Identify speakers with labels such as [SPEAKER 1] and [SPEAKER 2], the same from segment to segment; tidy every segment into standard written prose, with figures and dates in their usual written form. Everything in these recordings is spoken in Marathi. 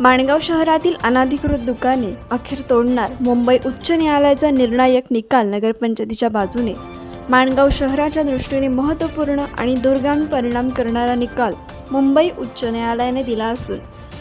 [SPEAKER 1] माणगाव शहरातील अनधिकृत दुकाने अखेर तोडणार मुंबई उच्च न्यायालयाचा निर्णायक निकाल नगरपंचायतीच्या बाजूने। माणगाव शहराच्या दृष्टीने महत्त्वपूर्ण आणि दूरगामी परिणाम करणारा निकाल मुंबई उच्च न्यायालयाने दिला असून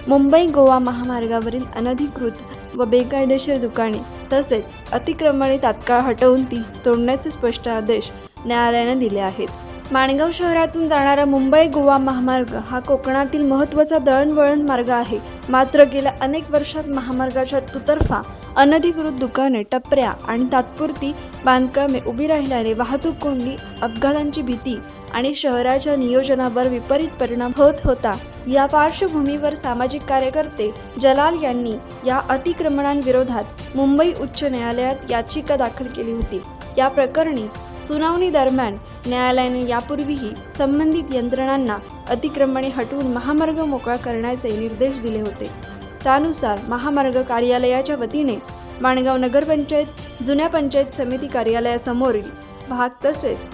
[SPEAKER 1] मुंबई गोवा महामार्गावरील अनधिकृत व बेकायदेशीर दुकाने तसेच अतिक्रमणे तात्काळ हटवून ती तोडण्याचे स्पष्ट आदेश न्यायालयाने दिले आहेत। माणगाव शहरातून जाणारा मुंबई गोवा महामार्ग हा कोकणातील महत्त्वाचा दळणवळण मार्ग आहे। मात्र गेल्या अनेक वर्षात महामार्गाच्या दुतर्फा अनधिकृत दुकाने, टपऱ्या आणि तात्पुरती बांधकामे उभी राहिल्याने वाहतूक कोंडी, अपघातांची भीती आणि शहराच्या नियोजनावर विपरीत परिणाम होत होता। या पार्श्वभूमीवर सामाजिक कार्यकर्ते जलाल यांनी या अतिक्रमणांविरोधात मुंबई उच्च न्यायालयात याचिका दाखल केली होती। या प्रकरणी सुनावणी दरम्यान न्यायालयाने यापूर्वीही संबंधित यंत्रणांना अतिक्रमणे हटवून महामार्ग मोकळा करण्याचे निर्देश दिले होते। त्यानुसार महामार्ग कार्यालयाच्या वतीने माणगाव नगरपंचायत, जुन्या पंचायत समिती कार्यालयासमोरील भाग तसेच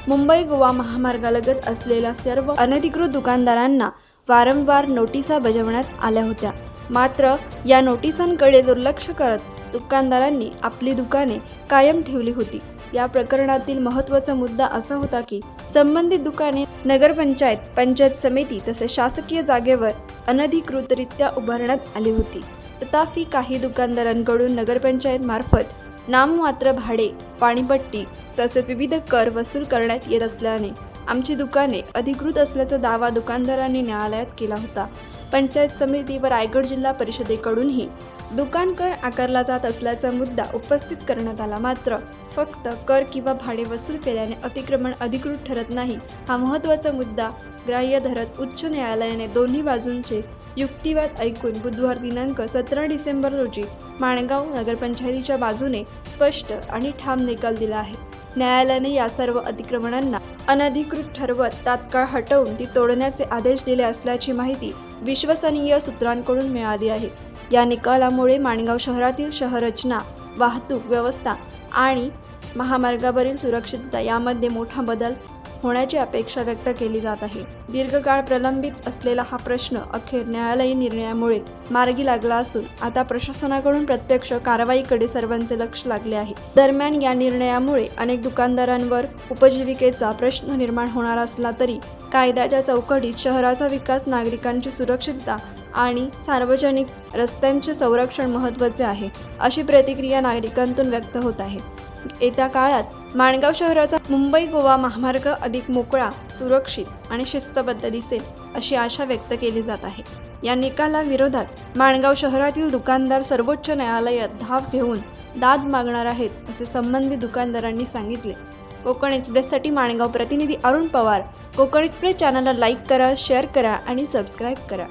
[SPEAKER 1] मुंबई गोवा महामार्गालगत असलेल्या सर्व अनधिकृत दुकानदारांना वारंवार नोटिसा बजावण्यात आल्या होत्या। मात्र या नोटिसांकडे दुर्लक्ष करत दुकानदारांनी आपली दुकाने कायम ठेवली होती। या प्रकरणातील महत्त्वाचा मुद्दा असा होता की संबंधित दुकाने नगरपंचायत, पंचायत समिती तसेच शासकीय जागेवर अनधिकृतरित्या उभारण्यात आली होती। तथापि काही दुकानदारांकडून नगरपंचायत मार्फत नाममात्र भाडे, पाणीपट्टी तसेच विविध कर वसूल करण्यात येत असल्याने आमची दुकाने अधिकृत असल्याचा दावा दुकानदारांनी न्यायालयात केला होता। पंचायत समिती व रायगड जिल्हा परिषदेकडूनही दुकान कर आकारला जात असल्याचा मुद्दा उपस्थित करण्यात आला। मात्र फक्त कर किंवा भाडे वसूल केल्याने अतिक्रमण अधिकृत ठरत नाही, हा महत्त्वाचा मुद्दा ग्राह्य धरत उच्च न्यायालयाने दोन्ही बाजूंचे युक्तिवाद ऐकून बुधवार दिनांक 17 डिसेंबर रोजी माणगाव नगरपंचायतीच्या बाजूने स्पष्ट आणि ठाम निकाल दिला आहे। न्यायालयाने या सर्व अतिक्रमणांना अनधिकृत ठरवत तात्काळ हटवून ती तोडण्याचे आदेश दिले असल्याची माहिती विश्वसनीय सूत्रांकडून मिळाली आहे। या निकालामुळे माणगाव शहरातील शहररचना, वाहतूक व्यवस्था आणि महामार्गावरील सुरक्षितता यामध्ये मोठा बदल होण्याची अपेक्षा व्यक्त केली जात आहे। दीर्घकाळ प्रलंबित असलेला हा प्रश्न अखेर न्यायालयीन निर्णयामुळे मार्गी लागला असून आता प्रशासनाकडून प्रत्यक्ष कारवाईकडे सर्वांचे लक्ष लागले आहे। दरम्यान या निर्णयामुळे अनेक दुकानदारांवर उपजीविकेचा प्रश्न निर्माण होणार असला तरी कायद्याच्या चौकटीत शहराचा विकास, नागरिकांची सुरक्षितता आणि सार्वजनिक रस्त्यांचे संरक्षण महत्त्वाचे आहे, अशी प्रतिक्रिया नागरिकांतून व्यक्त होत आहे। येत्या काळात माणगाव शहराचा मुंबई गोवा महामार्ग अधिक मोकळा, सुरक्षित आणि शिस्तबद्ध दिसेल अशी आशा व्यक्त केली जात आहे। या निकालाविरोधात माणगाव शहरातील दुकानदार सर्वोच्च न्यायालयात धाव घेऊन दाद मागणार आहेत, असे संबंधित दुकानदारांनी सांगितले। कोकण एक्सप्रेससाठी माणगाव प्रतिनिधी अरुण पवार। कोकण एक्सप्रेस चॅनलला लाईक करा, शेअर करा आणि सबस्क्राईब करा।